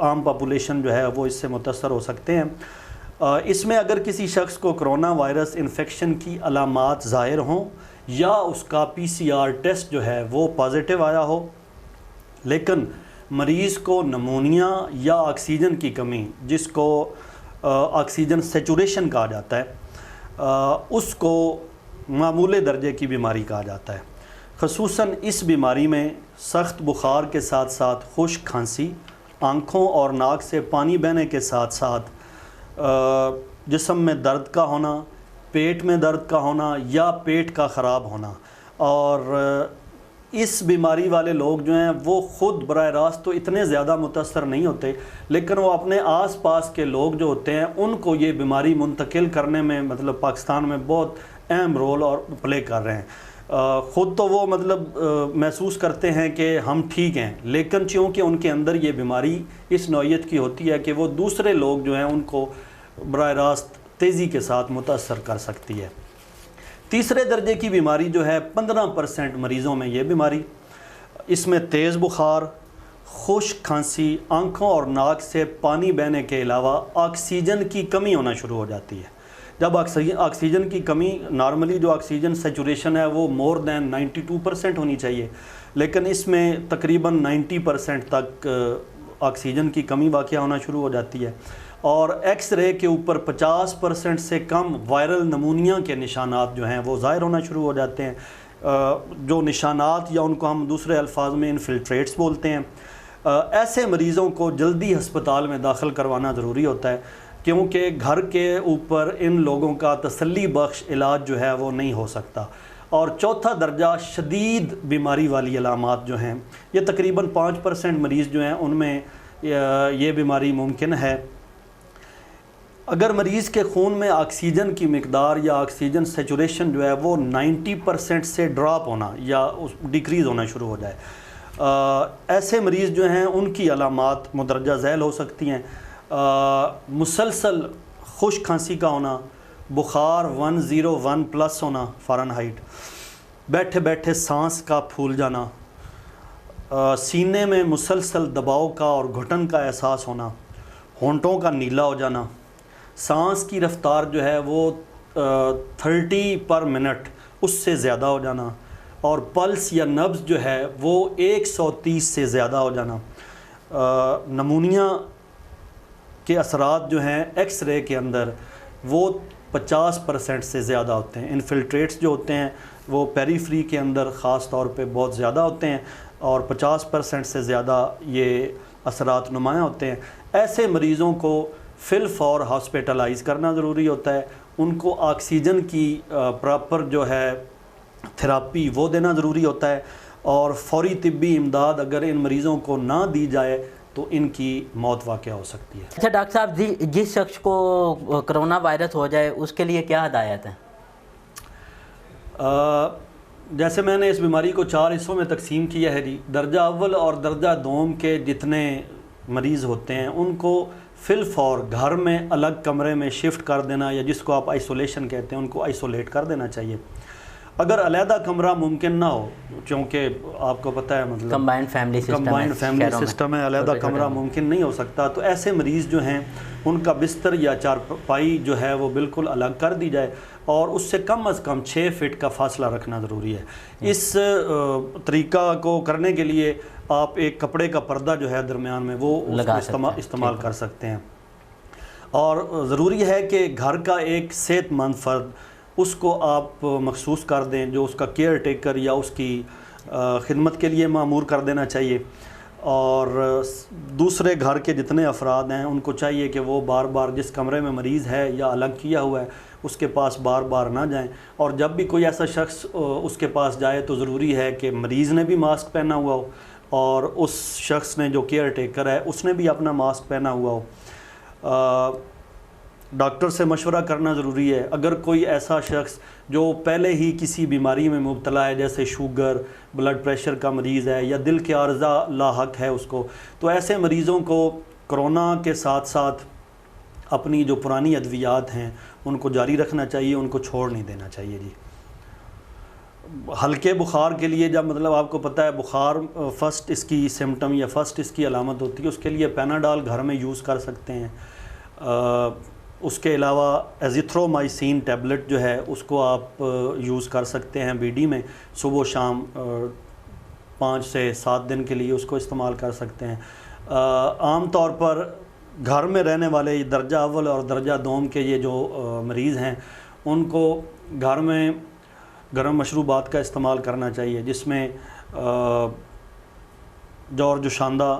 عام پاپولیشن جو ہے وہ اس سے متاثر ہو سکتے ہیں۔ اس میں اگر کسی شخص کو کرونا وائرس انفیکشن کی علامات ظاہر ہوں یا اس کا PCR ٹیسٹ جو ہے وہ پازیٹیو آیا ہو، لیکن مریض کو نمونیا یا آکسیجن کی کمی، جس کو آکسیجن سیچوریشن کہا جاتا ہے، اس کو معمول درجے کی بیماری کہا جاتا ہے۔ خصوصاً اس بیماری میں سخت بخار کے ساتھ ساتھ خشک کھانسی، آنکھوں اور ناک سے پانی بہنے کے ساتھ ساتھ جسم میں درد کا ہونا، پیٹ میں درد کا ہونا یا پیٹ کا خراب ہونا، اور اس بیماری والے لوگ جو ہیں وہ خود براہ راست تو اتنے زیادہ متاثر نہیں ہوتے، لیکن وہ اپنے آس پاس کے لوگ جو ہوتے ہیں ان کو یہ بیماری منتقل کرنے میں مطلب پاکستان میں بہت اہم رول اور پلے کر رہے ہیں۔ خود تو وہ مطلب محسوس کرتے ہیں کہ ہم ٹھیک ہیں، لیکن چونکہ ان کے اندر یہ بیماری اس نوعیت کی ہوتی ہے کہ وہ دوسرے لوگ جو ہیں ان کو براہ راست تیزی کے ساتھ متاثر کر سکتی ہے۔ تیسرے درجے کی بیماری جو ہے 15% مریضوں میں یہ بیماری، اس میں تیز بخار، خشک کھانسی، آنکھوں اور ناک سے پانی بہنے کے علاوہ آکسیجن کی کمی ہونا شروع ہو جاتی ہے۔ جب آکسیجن کی کمی، نارملی جو آکسیجن سیچوریشن ہے وہ مور دین 92% ہونی چاہیے، لیکن اس میں تقریباً 90% تک آکسیجن کی کمی واقع ہونا شروع ہو جاتی ہے، اور ایکس رے کے اوپر 50% سے کم وائرل نمونیا کے نشانات جو ہیں وہ ظاہر ہونا شروع ہو جاتے ہیں۔ جو نشانات یا ان کو ہم دوسرے الفاظ میں انفلٹریٹس بولتے ہیں، ایسے مریضوں کو جلدی ہسپتال میں داخل کروانا ضروری ہوتا ہے، کیونکہ گھر کے اوپر ان لوگوں کا تسلی بخش علاج جو ہے وہ نہیں ہو سکتا۔ اور چوتھا درجہ شدید بیماری والی علامات جو ہیں، یہ تقریباً 5% مریض جو ہیں ان میں یہ بیماری ممکن ہے۔ اگر مریض کے خون میں آکسیجن کی مقدار یا آکسیجن سیچوریشن جو ہے وہ 90% سے ڈراپ ہونا یا ڈیکریز ہونا شروع ہو جائے، ایسے مریض جو ہیں ان کی علامات مندرجہ ذیل ہو سکتی ہیں۔ مسلسل خشک کھانسی کا ہونا، بخار 101+ ہونا فارنہائٹ، بیٹھے بیٹھے سانس کا پھول جانا، سینے میں مسلسل دباؤ کا اور گھٹن کا احساس ہونا، ہونٹوں کا نیلا ہو جانا، سانس کی رفتار جو ہے وہ 30 پر منٹ اس سے زیادہ ہو جانا، اور پلس یا نبض جو ہے وہ 130 سے زیادہ ہو جانا۔ نمونیا کے اثرات جو ہیں ایکس رے کے اندر وہ 50% سے زیادہ ہوتے ہیں۔ انفلٹریٹس جو ہوتے ہیں وہ پیریفری کے اندر خاص طور پہ بہت زیادہ ہوتے ہیں، اور 50% سے زیادہ یہ اثرات نمایاں ہوتے ہیں۔ ایسے مریضوں کو فی الفور ہاسپیٹلائز کرنا ضروری ہوتا ہے، ان کو آکسیجن کی پراپر جو ہے تھراپی وہ دینا ضروری ہوتا ہے، اور فوری طبی امداد اگر ان مریضوں کو نہ دی جائے تو ان کی موت واقع ہو سکتی ہے۔ اچھا ڈاکٹر صاحب، جس شخص کو کرونا وائرس ہو جائے اس کے لیے کیا ہدایت ہے؟ جیسے میں نے اس بیماری کو 4 حصوں میں تقسیم کیا ہے جی۔ درجہ اول اور درجہ دوم کے جتنے مریض ہوتے ہیں ان کو فی الفور گھر میں الگ کمرے میں شفٹ کر دینا، یا جس کو آپ آئسولیشن کہتے ہیں، ان کو آئسولیٹ کر دینا چاہیے۔ اگر علیحدہ کمرہ ممکن نہ ہو، چونکہ آپ کو پتہ ہے مطلب کمبائنڈ فیملی سسٹم ہے، علیحدہ کمرہ ممکن نہیں ہو سکتا، تو ایسے مریض جو ہیں ان کا بستر یا چارپائی جو ہے وہ بالکل الگ کر دی جائے، اور اس سے کم از کم 6 فٹ کا فاصلہ رکھنا ضروری ہے۔ اس طریقہ کو کرنے کے لیے آپ ایک کپڑے کا پردہ جو ہے درمیان میں وہ استعمال کر سکتے ہیں، اور ضروری ہے کہ گھر کا ایک صحت مند فرد اس کو آپ مخصوص کر دیں، جو اس کا کیئر ٹیکر یا اس کی خدمت کے لیے مامور کر دینا چاہیے، اور دوسرے گھر کے جتنے افراد ہیں ان کو چاہیے کہ وہ بار بار جس کمرے میں مریض ہے یا الگ کیا ہوا ہے اس کے پاس بار بار نہ جائیں، اور جب بھی کوئی ایسا شخص اس کے پاس جائے تو ضروری ہے کہ مریض نے بھی ماسک پہنا ہوا ہو، اور اس شخص نے جو کیئر ٹیکر ہے اس نے بھی اپنا ماسک پہنا ہوا ہو۔ ڈاکٹر سے مشورہ کرنا ضروری ہے۔ اگر کوئی ایسا شخص جو پہلے ہی کسی بیماری میں مبتلا ہے، جیسے شوگر، بلڈ پریشر کا مریض ہے، یا دل کے عارضہ لاحق ہے اس کو، تو ایسے مریضوں کو کرونا کے ساتھ ساتھ اپنی جو پرانی ادویات ہیں ان کو جاری رکھنا چاہیے، ان کو چھوڑ نہیں دینا چاہیے جی۔ ہلکے بخار کے لیے جب مطلب آپ کو پتہ ہے بخار فرسٹ اس کی سمٹم یا فرسٹ اس کی علامت ہوتی ہے، اس کے لیے پیناڈال گھر میں یوز کر سکتے ہیں۔ اس کے علاوہ ایزیتھرومائسین ٹیبلٹ جو ہے اس کو آپ یوز کر سکتے ہیں بی ڈی میں، صبح و شام 5 سے 7 دن کے لیے اس کو استعمال کر سکتے ہیں۔ عام طور پر گھر میں رہنے والے درجہ اول اور درجہ دوم کے یہ جو مریض ہیں ان کو گھر میں گرم مشروبات کا استعمال کرنا چاہیے، جس میں جوشاندہ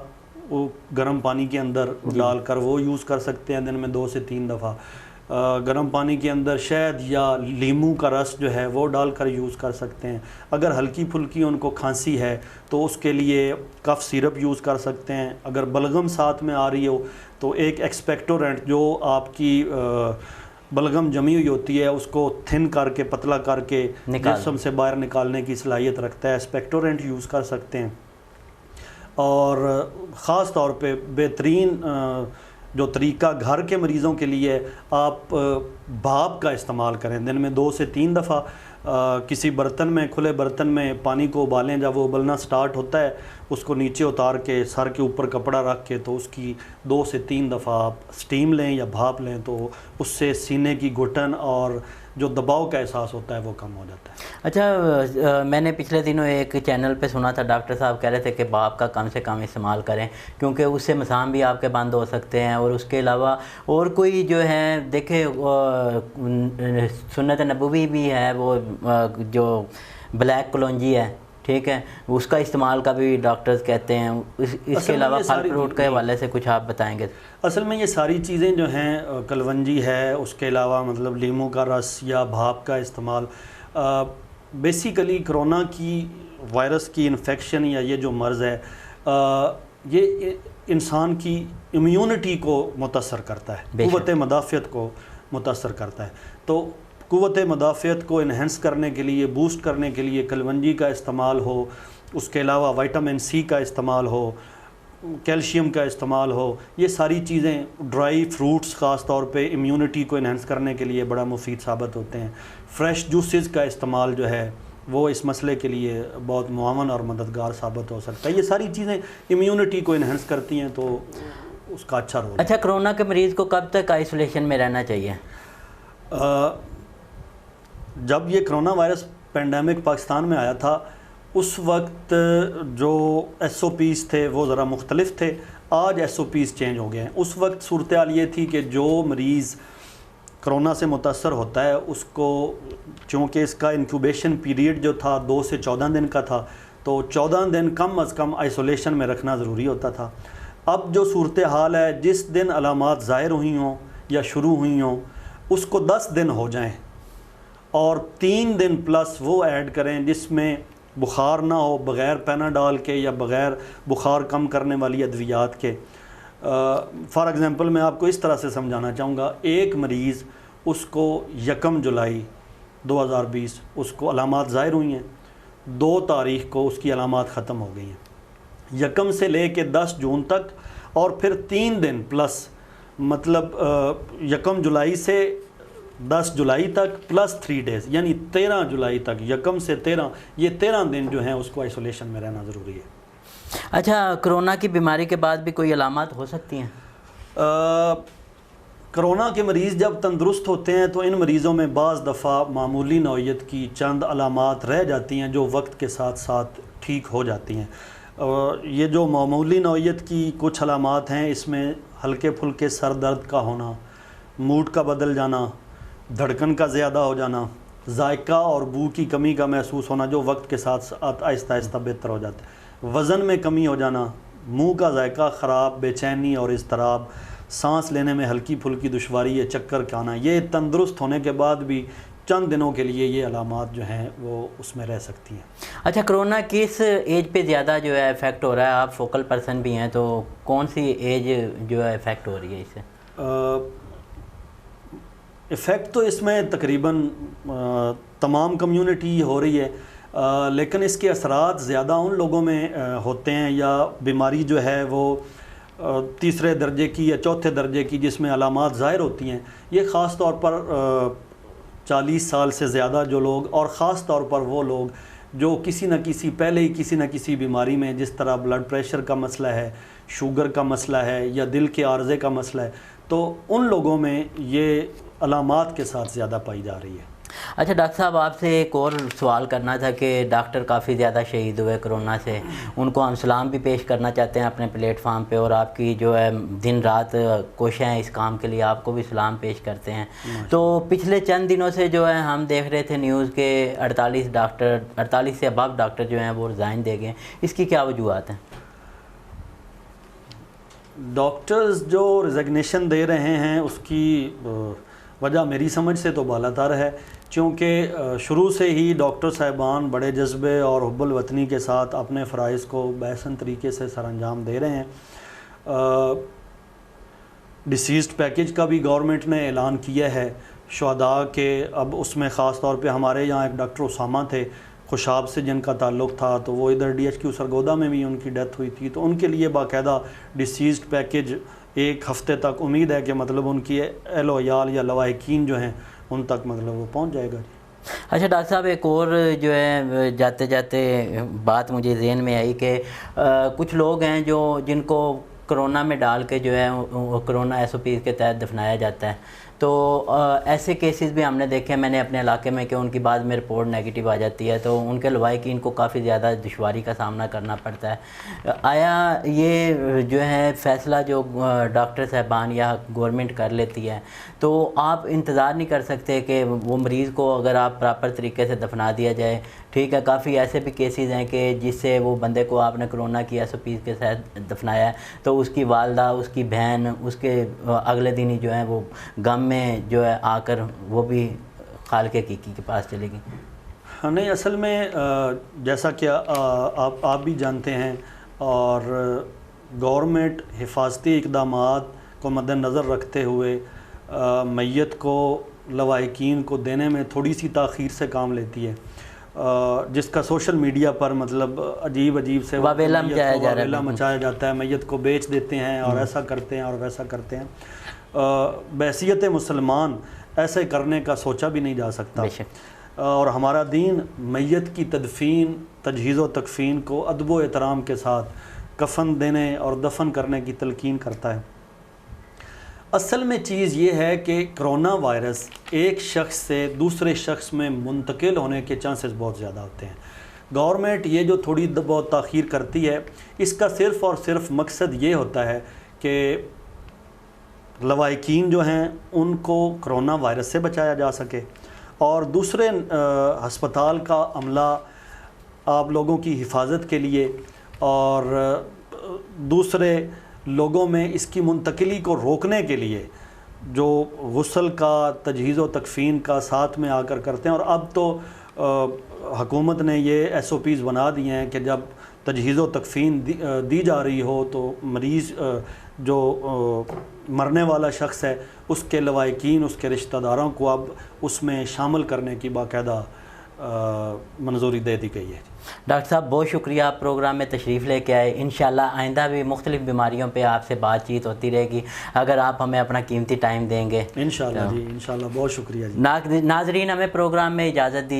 وہ گرم پانی کے اندر ڈال کر وہ یوز کر سکتے ہیں دن میں 2 سے 3 دفعہ۔ گرم پانی کے اندر شہد یا لیموں کا رس جو ہے وہ ڈال کر یوز کر سکتے ہیں۔ اگر ہلکی پھلکی ان کو کھانسی ہے تو اس کے لیے کف سیرپ یوز کر سکتے ہیں۔ اگر بلغم ساتھ میں آ رہی ہو تو ایک ایکسپیکٹورنٹ جو آپ کی بلغم جمی ہوئی ہوتی ہے اس کو تھن کر کے پتلا کر کے جسم سے باہر نکالنے کی صلاحیت رکھتا ہے، ایکسپیکٹورنٹ یوز کر سکتے ہیں۔ اور خاص طور پہ بہترین جو طریقہ گھر کے مریضوں کے لیے آپ بھاپ کا استعمال کریں، دن میں 2 سے 3 دفعہ کسی برتن میں کھلے برتن میں پانی کو ابالیں، جب وہ ابلنا سٹارٹ ہوتا ہے اس کو نیچے اتار کے سر کے اوپر کپڑا رکھ کے تو اس کی 2 سے 3 دفعہ آپ سٹیم لیں یا بھاپ لیں تو اس سے سینے کی گھٹن اور جو دباؤ کا احساس ہوتا ہے وہ کم ہو جاتا ہے۔ اچھا، میں نے پچھلے دنوں ایک چینل پہ سنا تھا ڈاکٹر صاحب کہہ رہے تھے کہ بھاپ کا کم سے کم استعمال کریں کیونکہ اس سے مسام بھی آپ کے بند ہو سکتے ہیں، اور اس کے علاوہ اور کوئی جو ہے دیکھیں سنت نبوی بھی ہے، وہ جو بلیک کلونجی ہے، ٹھیک ہے، اس کا استعمال کا بھی ڈاکٹرز کہتے ہیں۔ اس کے علاوہ پھل فروٹ کے حوالے سے کچھ آپ بتائیں گے؟ اصل میں یہ ساری چیزیں جو ہیں کلونجی ہے، اس کے علاوہ مطلب لیموں کا رس یا بھاپ کا استعمال، بیسیکلی کرونا کی وائرس کی انفیکشن یا یہ جو مرض ہے یہ انسان کی امیونٹی کو متاثر کرتا ہے، قوت مدافعت کو متاثر کرتا ہے۔ تو قوت مدافعت کو انہینس کرنے کے لیے، بوسٹ کرنے کے لیے کلونجی کا استعمال ہو، اس کے علاوہ وائٹامن سی کا استعمال ہو، کیلشیم کا استعمال ہو، یہ ساری چیزیں ڈرائی فروٹس خاص طور پہ امیونٹی کو انہینس کرنے کے لیے بڑا مفید ثابت ہوتے ہیں۔ فریش جوسز کا استعمال جو ہے وہ اس مسئلے کے لیے بہت معاون اور مددگار ثابت ہو سکتا ہے۔ یہ ساری چیزیں امیونٹی کو انہینس کرتی ہیں تو اس کا اچھا رول ہے۔ اچھا، کرونا کے مریض کو کب تک آئسولیشن میں رہنا چاہیے؟ جب یہ کرونا وائرس پینڈیمک پاکستان میں آیا تھا اس وقت جو ایس او پیز تھے وہ ذرا مختلف تھے، آج ایس او پیز چینج ہو گئے ہیں۔ اس وقت صورتحال یہ تھی کہ جو مریض کرونا سے متاثر ہوتا ہے اس کو، چونکہ اس کا انکیوبیشن پیریڈ جو تھا 2 سے 14 دن کا تھا، تو 14 دن کم از کم آئسولیشن میں رکھنا ضروری ہوتا تھا۔ اب جو صورتحال ہے، جس دن علامات ظاہر ہوئی ہوں یا شروع ہوئی ہوں اس کو 10 دن ہو جائیں اور 3 دن پلس وہ ایڈ کریں جس میں بخار نہ ہو، بغیر پیناڈال کے یا بغیر بخار کم کرنے والی ادویات کے۔ فار ایگزامپل میں آپ کو اس طرح سے سمجھانا چاہوں گا، ایک مریض اس کو 1 جولائی 2020 اس کو علامات ظاہر ہوئی ہیں، 2 تاریخ کو اس کی علامات ختم ہو گئی ہیں، 1 سے لے کے 10 جون تک، اور پھر 3 دن پلس مطلب 1 جولائی سے 10 جولائی تک پلس 3 ڈیز، یعنی 13 جولائی تک، 1 سے 13، یہ 13 دن جو ہیں اس کو آئسولیشن میں رہنا ضروری ہے۔ اچھا، کرونا کی بیماری کے بعد بھی کوئی علامات ہو سکتی ہیں؟ کرونا کے مریض جب تندرست ہوتے ہیں تو ان مریضوں میں بعض دفعہ معمولی نوعیت کی چند علامات رہ جاتی ہیں جو وقت کے ساتھ ساتھ ٹھیک ہو جاتی ہیں۔ یہ جو معمولی نوعیت کی کچھ علامات ہیں اس میں ہلکے پھلکے سر درد کا ہونا، موڈ کا بدل جانا، دھڑکن کا زیادہ ہو جانا، ذائقہ اور بو کی کمی کا محسوس ہونا جو وقت کے ساتھ ساتھ آہستہ آہستہ بہتر ہو جاتا ہے، وزن میں کمی ہو جانا، منہ کا ذائقہ خراب، بے چینی اور اضطراب، سانس لینے میں ہلکی پھلکی دشواری یا چکر کا آنا، یہ تندرست ہونے کے بعد بھی چند دنوں کے لیے یہ علامات جو ہیں وہ اس میں رہ سکتی ہیں۔ اچھا، کرونا کس ایج پہ زیادہ جو ہے افیکٹ ہو رہا ہے؟ آپ فوکل پرسن بھی ہیں تو کون سی ایج جو ہے افیکٹ ہو رہی ہے اس سے؟ افیکٹ تو اس میں تقریباً تمام کمیونٹی ہو رہی ہے، لیکن اس کے اثرات زیادہ ان لوگوں میں ہوتے ہیں یا بیماری جو ہے وہ تیسرے درجے کی یا چوتھے درجے کی جس میں علامات ظاہر ہوتی ہیں، یہ خاص طور پر 40 سال سے زیادہ جو لوگ، اور خاص طور پر وہ لوگ جو کسی نہ کسی پہلے ہی کسی نہ کسی بیماری میں، جس طرح بلڈ پریشر کا مسئلہ ہے، شوگر کا مسئلہ ہے یا دل کے عارضے کا مسئلہ ہے، تو ان لوگوں میں یہ علامات کے ساتھ زیادہ پائی جا رہی ہے۔ اچھا ڈاکٹر صاحب، آپ سے ایک اور سوال کرنا تھا کہ ڈاکٹر کافی زیادہ شہید ہوئے کرونا سے، ان کو ہم سلام بھی پیش کرنا چاہتے ہیں اپنے پلیٹ فارم پہ، اور آپ کی جو ہے دن رات کوششیں ہیں اس کام کے لیے، آپ کو بھی سلام پیش کرتے ہیں۔ تو پچھلے چند دنوں سے جو ہے ہم دیکھ رہے تھے نیوز کے 48 سے اباب ڈاکٹر جو ہیں وہ ریزائن دے گئے، اس کی کیا وجوہات ہیں؟ ڈاکٹرز جو ریزگنیشن دے رہے ہیں اس کی وجہ میری سمجھ سے تو بالاتر ہے، چونکہ شروع سے ہی ڈاکٹر صاحبان بڑے جذبے اور حب الوطنی کے ساتھ اپنے فرائض کو بحسن طریقے سے سر انجام دے رہے ہیں۔ ڈیسیزڈ پیکج کا بھی گورنمنٹ نے اعلان کیا ہے شہداء کے، اب اس میں خاص طور پہ ہمارے یہاں ایک ڈاکٹر اسامہ تھے خوشاب سے جن کا تعلق تھا، تو وہ ادھر DHQ سرگودا میں بھی ان کی ڈیتھ ہوئی تھی، تو ان کے لیے باقاعدہ ڈیسیزڈ پیکج ایک ہفتے تک امید ہے کہ مطلب ان کی اہل و عیال یا لواحقین جو ہیں ان تک مطلب وہ پہنچ جائے گا۔ اچھا ڈاکٹر صاحب، ایک اور جو ہے جاتے جاتے بات مجھے ذہن میں آئی کہ کچھ لوگ ہیں جن کو کرونا میں ڈال کے جو ہے کرونا SOPs کے تحت دفنایا جاتا ہے، تو ایسے کیسز بھی ہم نے دیکھے ہیں میں نے اپنے علاقے میں کہ ان کی بعد میں رپورٹ نیگیٹو آ جاتی ہے، تو ان کے لواحقین کو کافی زیادہ دشواری کا سامنا کرنا پڑتا ہے۔ آیا یہ جو ہے فیصلہ جو ڈاکٹر صاحبان یا گورنمنٹ کر لیتی ہے، تو آپ انتظار نہیں کر سکتے کہ وہ مریض کو اگر آپ پراپر طریقے سے دفنا دیا جائے؟ ٹھیک ہے، کافی ایسے بھی کیسز ہیں کہ جس سے وہ بندے کو آپ نے کرونا کی SOPs کے تحت دفنایا ہے، تو اس کی والدہ، اس کی بہن، اس کے اگلے دن ہی جو ہے وہ غم میں جو ہے آ کر وہ بھی خالق حقیقی کے پاس چلے گئی۔ نہیں، اصل میں جیسا کہ آپ بھی جانتے ہیں، اور گورنمنٹ حفاظتی اقدامات کو مد نظر رکھتے ہوئے میت کو لواحقین کو دینے میں تھوڑی سی تاخیر سے کام لیتی ہے، جس کا سوشل میڈیا پر مطلب عجیب سے واویلا مچایا جاتا ہے، میت کو بیچ دیتے ہیں اور ایسا کرتے ہیں اور ویسا کرتے ہیں۔ بحیثیت مسلمان ایسے کرنے کا سوچا بھی نہیں جا سکتا، اور ہمارا دین میت کی تدفین، تجہیز و تکفین کو ادب و احترام کے ساتھ کفن دینے اور دفن کرنے کی تلقین کرتا ہے۔ اصل میں چیز یہ ہے کہ کرونا وائرس ایک شخص سے دوسرے شخص میں منتقل ہونے کے چانسز بہت زیادہ ہوتے ہیں۔ گورنمنٹ یہ جو تھوڑی بہت تاخیر کرتی ہے، اس کا صرف اور صرف مقصد یہ ہوتا ہے کہ لواحقین جو ہیں ان کو کرونا وائرس سے بچایا جا سکے، اور دوسرے ہسپتال کا عملہ آپ لوگوں کی حفاظت کے لیے اور دوسرے لوگوں میں اس کی منتقلی کو روکنے کے لیے جو غسل کا، تجہیز و تکفین کا ساتھ میں آ کر کرتے ہیں۔ اور اب تو حکومت نے یہ SOPs بنا دیے ہیں کہ جب تجہیز و تکفین دی جا رہی ہو تو مریض جو مرنے والا شخص ہے اس کے لواحقین، اس کے رشتہ داروں کو اب اس میں شامل کرنے کی باقاعدہ منظوری دے دی گئی ہے۔ ڈاکٹر صاحب بہت شکریہ، آپ پروگرام میں تشریف لے کے آئے۔ انشاءاللہ آئندہ بھی مختلف بیماریوں پہ آپ سے بات چیت ہوتی رہے گی اگر آپ ہمیں اپنا قیمتی ٹائم دیں گے۔ انشاءاللہ جی، انشاءاللہ، بہت شکریہ جی۔ ناظرین، ہمیں پروگرام میں اجازت دی۔